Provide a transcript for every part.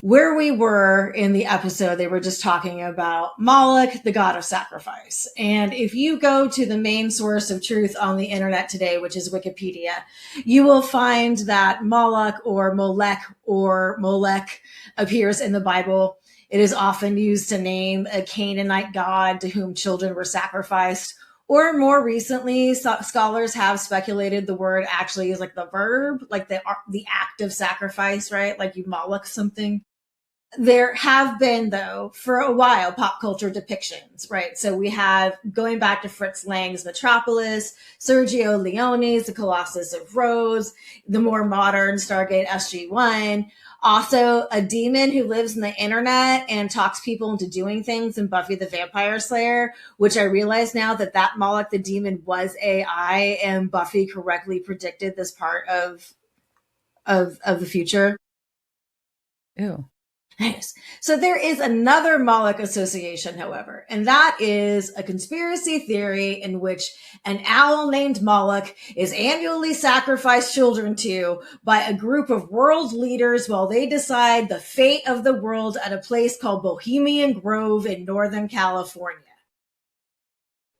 Where we were in the episode, they were just talking about Moloch, the god of sacrifice. And if you go to the main source of truth on the internet today, which is Wikipedia, you will find that Moloch or Molech appears in the Bible. It is often used to name a Canaanite god to whom children were sacrificed. Or more recently, scholars have speculated the word actually is like the verb, like the act of sacrifice, right? Like you Moloch something. There have been, though, for a while, pop culture depictions, right? So we have, going back to Fritz Lang's Metropolis, Sergio Leone's The Colossus of Rhodes, the more modern Stargate SG-1, also a demon who lives in the internet and talks people into doing things in Buffy the Vampire Slayer, which I realize now that Moloch the demon was AI, and Buffy correctly predicted this part of the future. Ew. Nice. So there is another Moloch association, however, and that is a conspiracy theory in which an owl named Moloch is annually sacrificed children to by a group of world leaders while they decide the fate of the world at a place called Bohemian Grove in Northern California.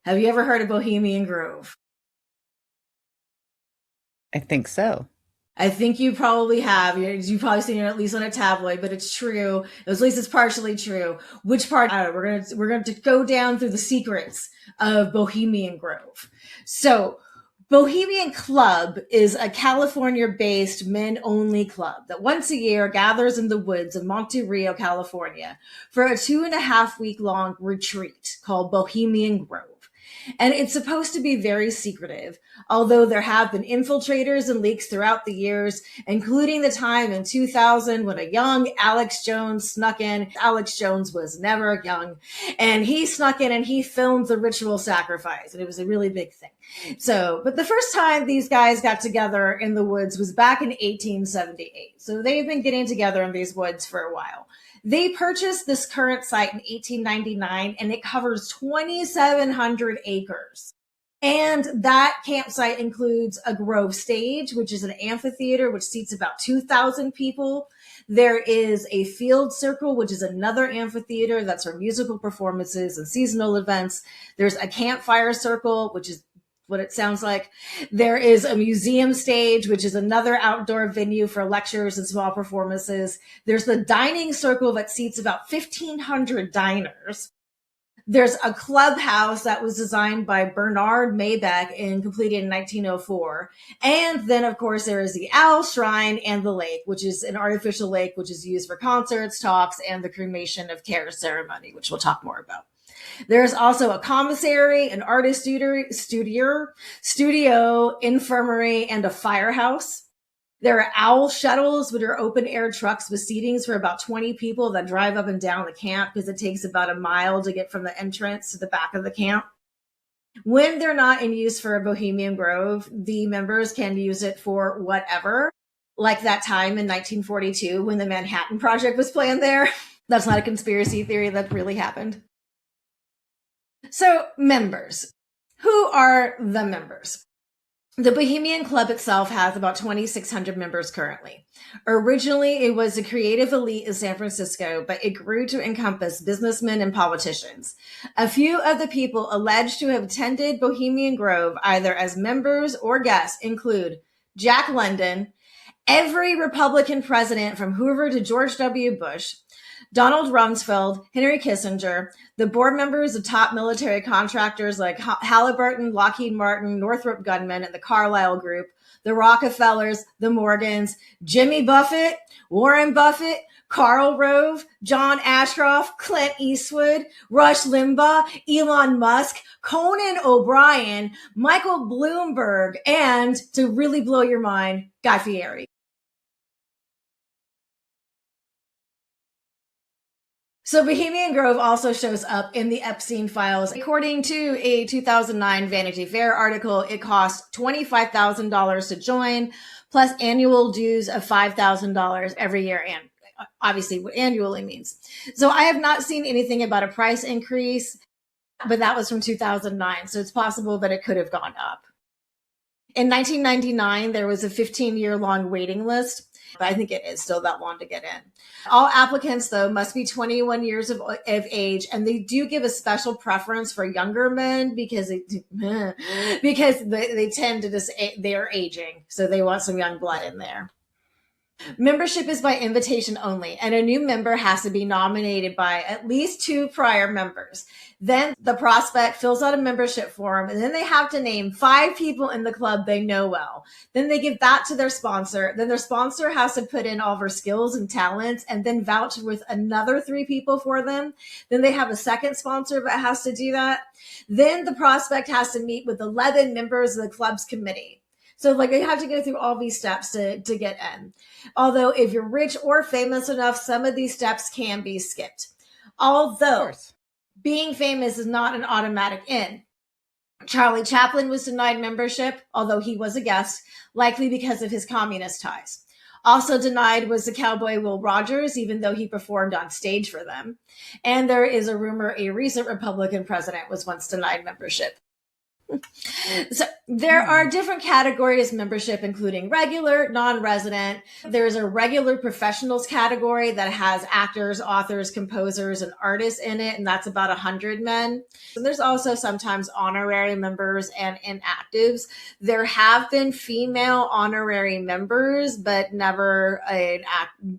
Have you ever heard of Bohemian Grove? I think so. I think you probably have. You've probably seen it at least on a tabloid, but it's true. At least it's partially true. Which part? I don't know. We're going to go down through the secrets of Bohemian Grove. So, Bohemian Club is a California-based men-only club that once a year gathers in the woods of Monte Rio, California, for a 2.5-week-long retreat called Bohemian Grove. And it's supposed to be very secretive, although there have been infiltrators and leaks throughout the years, including the time in 2000 when a young Alex Jones snuck in. Alex Jones was never young, and he snuck in and he filmed the ritual sacrifice, and it was a really big thing. So, but the first time these guys got together in the woods was back in 1878. So they've been getting together in these woods for a while. They purchased this current site in 1899, and it covers 2,700 acres. And that campsite includes a grove stage, which is an amphitheater, which seats about 2,000 people. There is a field circle, which is another amphitheater that's for musical performances and seasonal events. There's a campfire circle, which is what it sounds like. There is a museum stage, which is another outdoor venue for lectures and small performances. There's the dining circle that seats about 1,500 diners. There's a clubhouse that was designed by Bernard Maybeck and completed in 1904. And then, of course, there is the Owl Shrine and the lake, which is an artificial lake, which is used for concerts, talks, and the cremation of care ceremony, which we'll talk more about. There's also a commissary, an artist studio, infirmary, and a firehouse. There are owl shuttles, which are open air trucks with seatings for about 20 people that drive up and down the camp because it takes about a mile to get from the entrance to the back of the camp. When they're not in use for a Bohemian Grove, the members can use it for whatever, like that time in 1942 when the Manhattan Project was planned there. That's not a conspiracy theory, that really happened. So, members. Who are the members? The Bohemian Club itself has about 2,600 members currently. Originally, it was a creative elite in San Francisco, but it grew to encompass businessmen and politicians. A few of the people alleged to have attended Bohemian Grove, either as members or guests, include Jack London, every Republican president from Hoover to George W. Bush, Donald Rumsfeld, Henry Kissinger, the board members of top military contractors like Halliburton, Lockheed Martin, Northrop Grumman, and the Carlyle Group, the Rockefellers, the Morgans, Jimmy Buffett, Warren Buffett, Karl Rove, John Ashcroft, Clint Eastwood, Rush Limbaugh, Elon Musk, Conan O'Brien, Michael Bloomberg, and, to really blow your mind, Guy Fieri. So Bohemian Grove also shows up in the Epstein files. According to a 2009 Vanity Fair article, it costs $25,000 to join, plus annual dues of $5,000 every year, and obviously what annually means. So I have not seen anything about a price increase, but that was from 2009, so it's possible that it could have gone up. In 1999, there was a 15-year-long waiting list. But I think it is still that long to get in. All applicants, though, must be 21 years of age, and they do give a special preference for younger men because they tend to they're aging, so they want some young blood in there. Membership is by invitation only, and a new member has to be nominated by at least 2 prior members. Then the prospect fills out a membership form, and then they have to name 5 people in the club they know well. Then they give that to their sponsor. Then their sponsor has to put in all of their skills and talents and then vouch with another 3 people for them. Then they have a second sponsor that has to do that. Then the prospect has to meet with 11 members of the club's committee. So they have to go through all these steps to get in. Although if you're rich or famous enough, some of these steps can be skipped. Although being famous is not an automatic in. Charlie Chaplin was denied membership, although he was a guest, likely because of his communist ties. Also denied was the cowboy Will Rogers, even though he performed on stage for them. And there is a rumor a recent Republican president was once denied membership. So there are different categories of membership, including regular, non-resident. There's a regular professionals category that has actors, authors, composers, and artists in it, and that's about 100 men. And there's also sometimes honorary members and inactives. There have been female honorary members, but never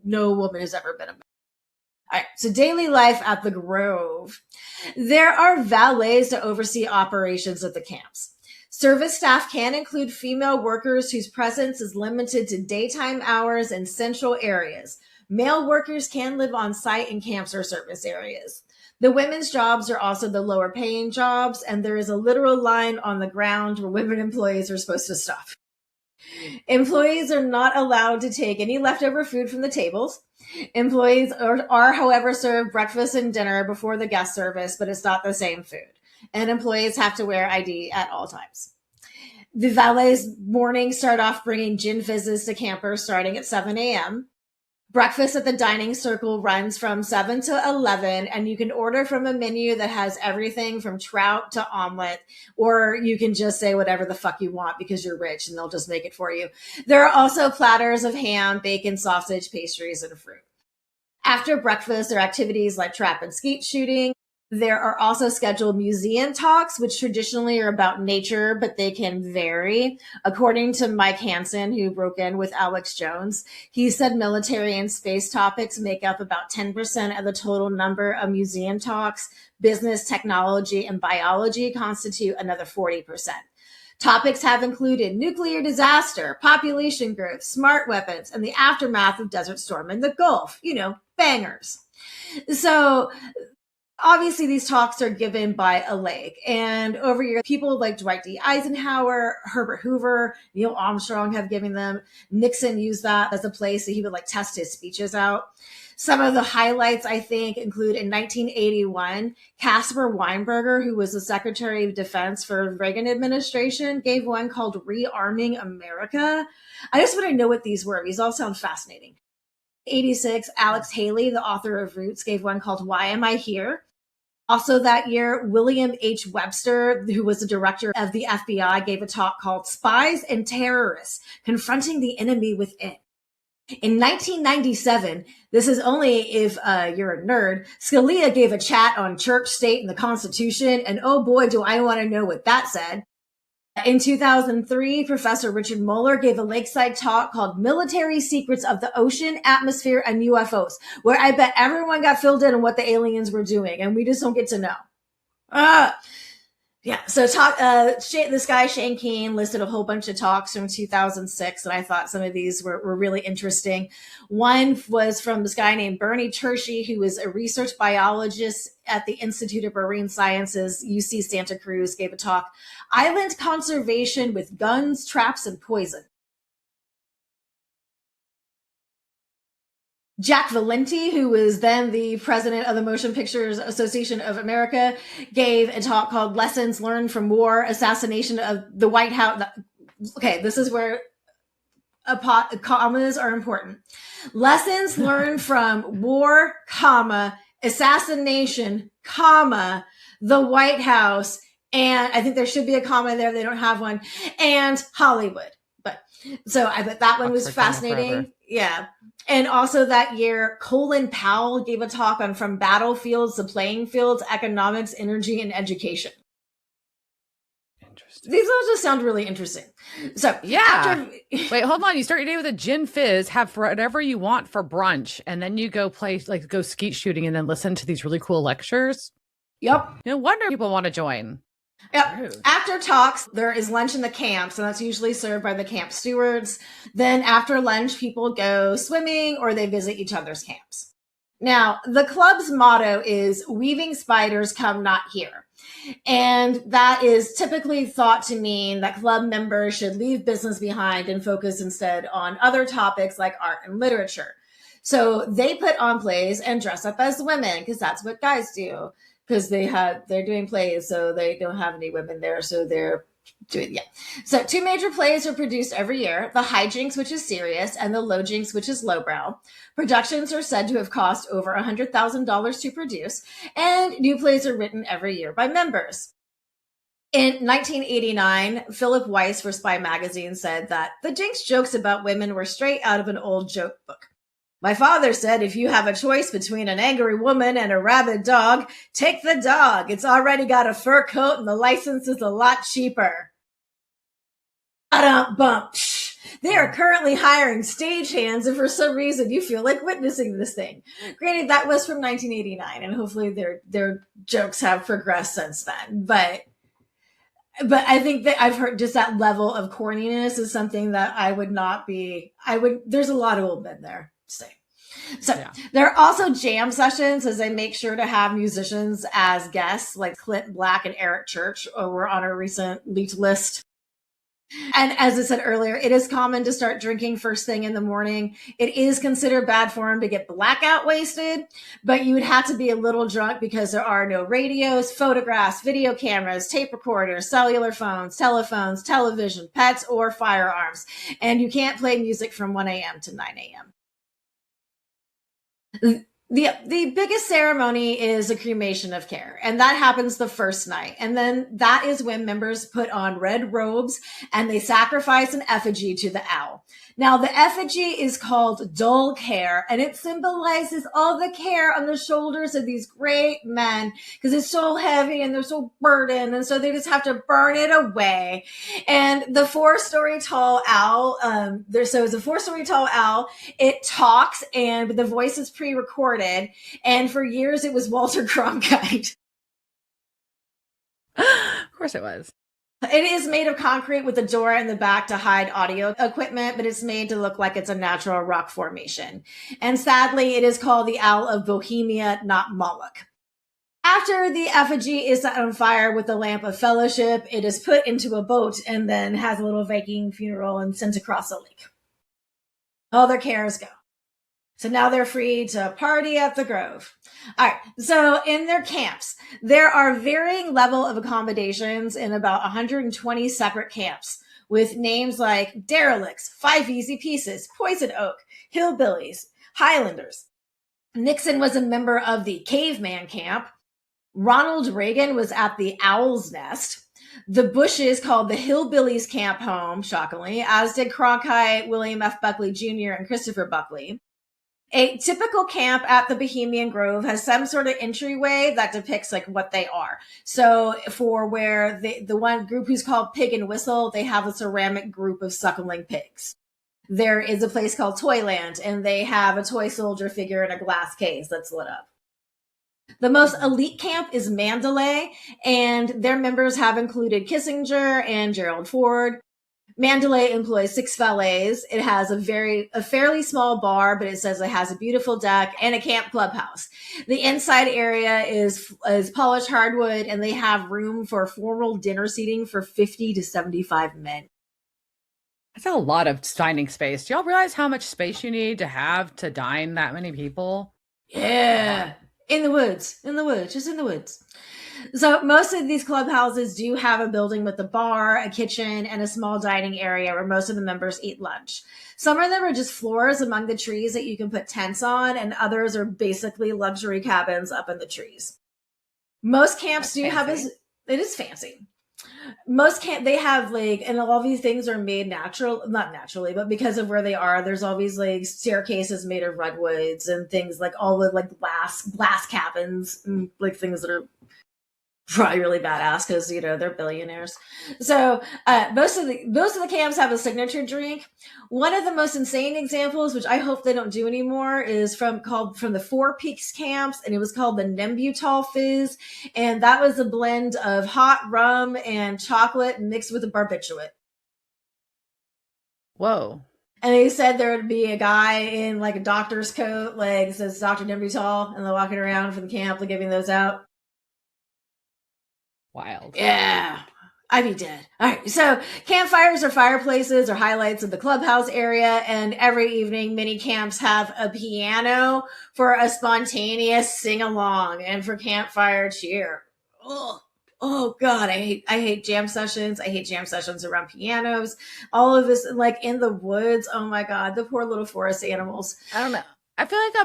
no woman has ever been a member. All right, so daily life at the Grove. There are valets to oversee operations at the camps. Service staff can include female workers whose presence is limited to daytime hours in central areas. Male workers can live on site in camps or service areas. The women's jobs are also the lower paying jobs, and there is a literal line on the ground where women employees are supposed to stop. Employees are not allowed to take any leftover food from the tables. Employees are, however, served breakfast and dinner before the guest service, but it's not the same food. And employees have to wear ID at all times. The valets' mornings start off bringing gin fizzes to campers starting at 7 a.m. Breakfast at the dining circle runs from 7 to 11, and you can order from a menu that has everything from trout to omelet, or you can just say whatever the fuck you want because you're rich and they'll just make it for you. There are also platters of ham, bacon, sausage, pastries, and fruit. After breakfast, there are activities like trap and skeet shooting. There are also scheduled museum talks, which traditionally are about nature, but they can vary. According to Mike Hansen, who broke in with Alex Jones, he said military and space topics make up about 10% of the total number of museum talks. Business, technology, and biology constitute another 40%. Topics have included nuclear disaster, population growth, smart weapons, and the aftermath of Desert Storm in the Gulf. Bangers. So obviously, these talks are given by a lake, and over here, people like Dwight D. Eisenhower, Herbert Hoover, Neil Armstrong have given them. Nixon used that as a place that he would test his speeches out. Some of the highlights, I think, include in 1981, Caspar Weinberger, who was the Secretary of Defense for the Reagan administration, gave one called Rearming America. I just want to know what these were. These all sound fascinating. 86, Alex Haley, the author of Roots, gave one called Why Am I Here? Also that year, William H. Webster, who was the director of the FBI, gave a talk called Spies and Terrorists, Confronting the Enemy Within. In 1997, this is only if you're a nerd, Scalia gave a chat on church, state, and the Constitution, and oh boy, do I want to know what that said. In 2003, Professor Richard Mueller gave a lakeside talk called Military Secrets of the Ocean, Atmosphere, and UFOs, where I bet everyone got filled in on what the aliens were doing, and we just don't get to know. Yeah, so this guy, Shane Keane, listed a whole bunch of talks from 2006, and I thought some of these were really interesting. One was from this guy named Bernie Tershi, who was a research biologist at the Institute of Marine Sciences, UC Santa Cruz, gave a talk, Island Conservation with Guns, Traps, and Poison. Jack Valenti, who was then the president of the Motion Pictures Association of America, gave a talk called Lessons Learned from War, Assassination of the White House. Okay, this is where commas are important. Lessons learned from war, comma, assassination, comma, the White House, and I think there should be a comma there. They don't have one, and Hollywood. But so I thought that one was Oxford Final fascinating. Forever. Yeah. And also that year, Colin Powell gave a talk on From Battlefields to Playing Fields, Economics, Energy, and Education. Interesting. These all just sound really interesting. So Yeah. Wait, hold on. You start your day with a gin fizz, have whatever you want for brunch, and then you go go skeet shooting and then listen to these really cool lectures. Yep. No wonder people want to join. Yep. Rude. After talks, there is lunch in the camps, and that's usually served by the camp stewards. Then after lunch, people go swimming or they visit each other's camps. Now, the club's motto is "Weaving spiders come not here." And that is typically thought to mean that club members should leave business behind and focus instead on other topics like art and literature. So they put on plays and dress up as women because that's what guys do. Because they're doing plays, so they don't have any women there, so they're doing So 2 major plays are produced every year: the Hijinks, which is serious, and the Lowjinks, which is lowbrow. Productions are said to have cost over $100,000 to produce, and new plays are written every year by members. In 1989, Philip Weiss for Spy Magazine said that the Jinx jokes about women were straight out of an old joke book. My father said, if you have a choice between an angry woman and a rabid dog, take the dog. It's already got a fur coat and the license is a lot cheaper. Bump. They are currently hiring stagehands if for some reason you feel like witnessing this thing. Granted, that was from 1989, and hopefully their jokes have progressed since then. But I think that I've heard just that level of corniness is something that there's a lot of old men there. So there are also jam sessions, as they make sure to have musicians as guests, like Clint Black and Eric Church were on a recent leaked list. And as I said earlier, it is common to start drinking first thing in the morning. It is considered bad form to get blackout wasted, but you would have to be a little drunk because there are no radios, photographs, video cameras, tape recorders, cellular phones, telephones, television, pets, or firearms. And you can't play music from 1 a.m. to 9 a.m. The biggest ceremony is a cremation of care, and that happens the first night. And then that is when members put on red robes and they sacrifice an effigy to the owl. Now, the effigy is called dull care, and it symbolizes all the care on the shoulders of these great men because it's so heavy and they're so burdened, and so they just have to burn it away. And the 4-story tall owl, it's a 4-story tall owl. It talks, and the voice is pre-recorded. And for years, it was Walter Cronkite. Of course it was. It is made of concrete with a door in the back to hide audio equipment, but it's made to look like it's a natural rock formation. And sadly, it is called the Owl of Bohemia, not Moloch. After the effigy is set on fire with the lamp of fellowship, it is put into a boat and then has a little Viking funeral and sent across a lake. All their cares go. So now they're free to party at the Grove. All right. So in their camps, there are varying level of accommodations in about 120 separate camps with names like Derelicts, Five Easy Pieces, Poison Oak, Hillbillies, Highlanders. Nixon was a member of the Caveman Camp. Ronald Reagan was at the Owl's Nest. The Bushes called the Hillbillies Camp home, shockingly, as did Cronkite, William F. Buckley Jr., and Christopher Buckley. A typical camp at the Bohemian Grove has some sort of entryway that depicts like what they are. So for where the one group who's called Pig and Whistle, they have a ceramic group of suckling pigs. There is a place called Toyland, and they have a toy soldier figure in a glass case that's lit up. The most elite camp is Mandalay, and their members have included Kissinger and Gerald Ford. Mandalay employs 6 valets. It has a fairly small bar, but it says it has a beautiful deck and a camp clubhouse. The inside area is polished hardwood, and they have room for formal dinner seating for 50 to 75 men. That's a lot of dining space. Do y'all realize how much space you need to have to dine that many people? Yeah. In the woods, just in the woods. So most of these clubhouses do have a building with a bar, a kitchen, and a small dining area where most of the members eat lunch. Some of them are just floors among the trees that you can put tents on, and others are basically luxury cabins up in the trees. Most camps do have it is fancy. Most camp they have like, and all these things are made natural, not naturally, but because of where they are, there's always like staircases made of redwoods and things like all the like glass cabins and like things that are probably really badass because they're billionaires. So most of the camps have a signature drink. One of the most insane examples, which I hope they don't do anymore, is from the Four Peaks camps, and it was called the Nembutal Fizz, and that was a blend of hot rum and chocolate mixed with a barbiturate. Whoa. And they said there would be a guy in like a doctor's coat, like it says Dr. Nembutal, and they're walking around from the camp, like giving those out. Wild. Yeah. I'd be dead. All right. So campfires or fireplaces are highlights of the clubhouse area. And every evening, many camps have a piano for a spontaneous sing along and for campfire cheer. Oh God. I hate jam sessions. I hate jam sessions around pianos. All of this, like in the woods. Oh my God. The poor little forest animals. I don't know. I feel like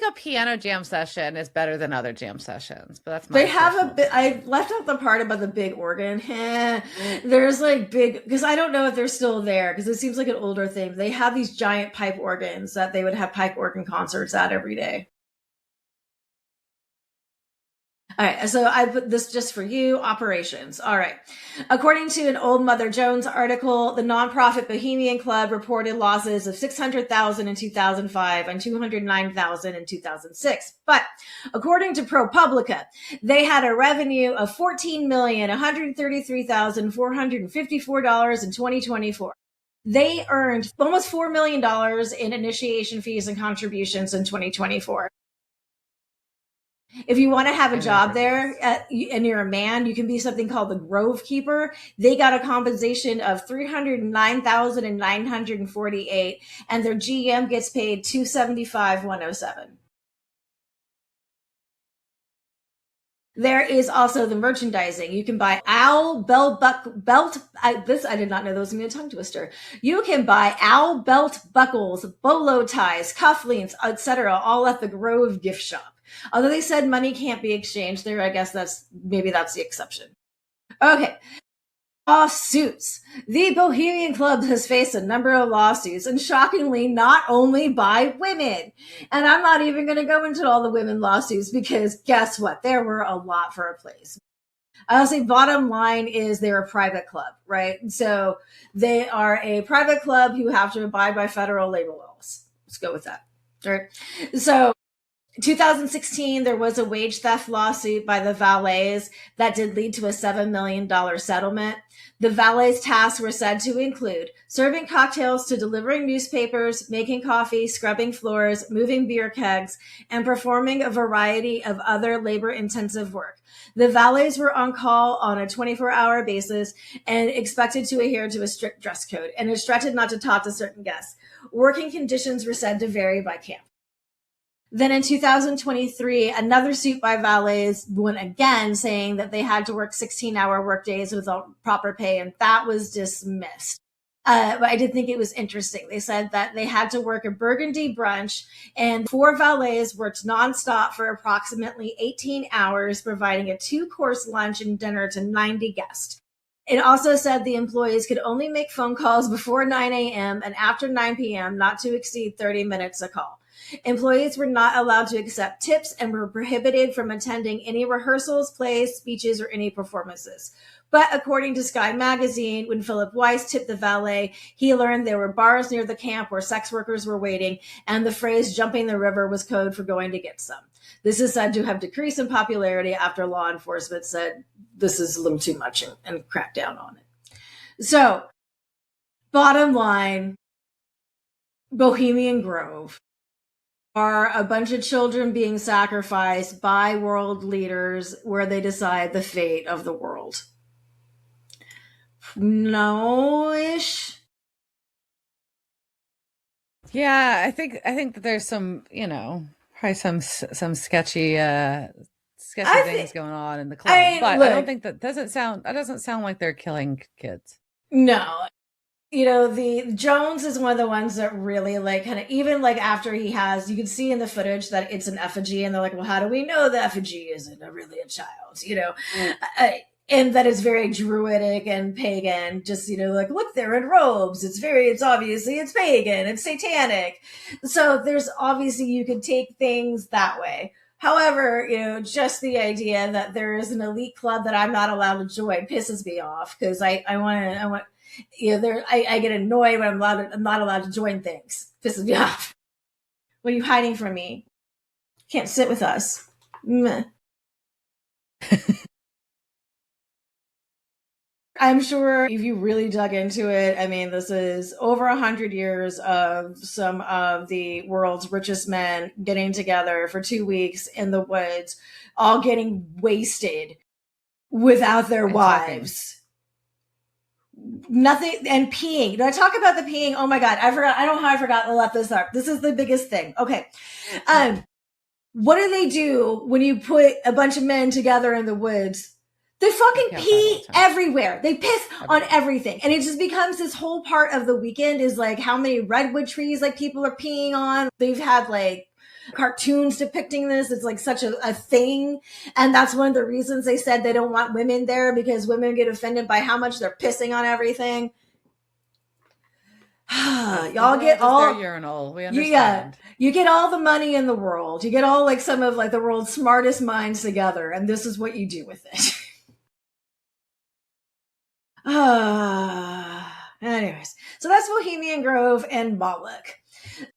a piano jam session is better than other jam sessions, but that's my They have a bit. I left out the part about the big organ. There's like big, because I don't know if they're still there because it seems like an older thing. They have these giant pipe organs that they would have pipe organ concerts at every day. All right, so I put this just for you, operations. All right. According to an Old Mother Jones article, the nonprofit Bohemian Club reported losses of $600,000 in 2005 and $209,000 in 2006. But according to ProPublica, they had a revenue of $14,133,454 in 2024. They earned almost $4 million in initiation fees and contributions in 2024. If you want to have a job there and you're a man, you can be something called the Grove Keeper. They got a compensation of $309,948, and their GM gets paid $275,107. There is also the merchandising. You can buy owl belt. I did not know that was going to be a tongue twister. You can buy owl belt buckles, bolo ties, cufflinks, etc., all at the Grove gift shop. Although they said money can't be exchanged there, I guess that's the exception. Okay. Lawsuits. The Bohemian Club has faced a number of lawsuits, and shockingly, not only by women. And I'm not even going to go into all the women lawsuits because guess what? There were a lot for a place. I'll say bottom line is they're a private club, right? So they are a private club who have to abide by federal labor laws. Let's go with that. All right. So 2016, there was a wage theft lawsuit by the valets that did lead to a $7 million settlement. The valets' tasks were said to include serving cocktails to delivering newspapers, making coffee, scrubbing floors, moving beer kegs, and performing a variety of other labor-intensive work. The valets were on call on a 24-hour basis and expected to adhere to a strict dress code and instructed not to talk to certain guests. Working conditions were said to vary by camp. Then in 2023, another suit by valets won again, saying that they had to work 16-hour workdays without proper pay, and that was dismissed. But I did think it was interesting. They said that they had to work a burgundy brunch, and 4 valets worked nonstop for approximately 18 hours, providing a 2-course lunch and dinner to 90 guests. It also said the employees could only make phone calls before 9 a.m. and after 9 p.m., not to exceed 30 minutes a call. Employees were not allowed to accept tips and were prohibited from attending any rehearsals, plays, speeches, or any performances. But according to Sky Magazine, when Philip Weiss tipped the valet, he learned there were bars near the camp where sex workers were waiting, and the phrase jumping the river was code for going to get some. This is said to have decreased in popularity after law enforcement said this is a little too much and cracked down on it. So, bottom line, Bohemian Grove are a bunch of children being sacrificed by world leaders where they decide the fate of the world. No-ish? Yeah, I think that there's some, probably some sketchy things going on in the club. But look, I don't think that doesn't sound like they're killing kids. No. The Jones is one of the ones that really kind of, even after you can see in the footage that it's an effigy and they're like, well, how do we know the effigy isn't really a child? and that is very druidic and pagan. Just, like, look, they're in robes. It's obviously it's pagan, it's satanic. So there's obviously, you could take things that way. However, just the idea that there is an elite club that I'm not allowed to join pisses me off, because I want, I get annoyed when I'm not allowed to join things. Pisses me off. What are you hiding from me? Can't sit with us. Meh. I'm sure if you really dug into it, I mean, this is over 100 years of some of the world's richest men getting together for 2 weeks in the woods, all getting wasted without their wives. Nothing, and peeing. Did I talk about the peeing? Oh my God, I forgot. I don't know how I forgot to let this up. This is the biggest thing. Okay. What do they do when you put a bunch of men together in the woods? They fucking pee everywhere. They piss on everything. And it just becomes this whole part of the weekend, is like how many redwood trees like people are peeing on. They've had like cartoons depicting this. It's like such a thing. And that's one of the reasons they said they don't want women there, because women get offended by how much they're pissing on everything. Y'all get all their urinal. We understand. You get all the money in the world. You get all like some of like the world's smartest minds together, and this is what you do with it. Anyways, so that's Bohemian Grove and Moloch.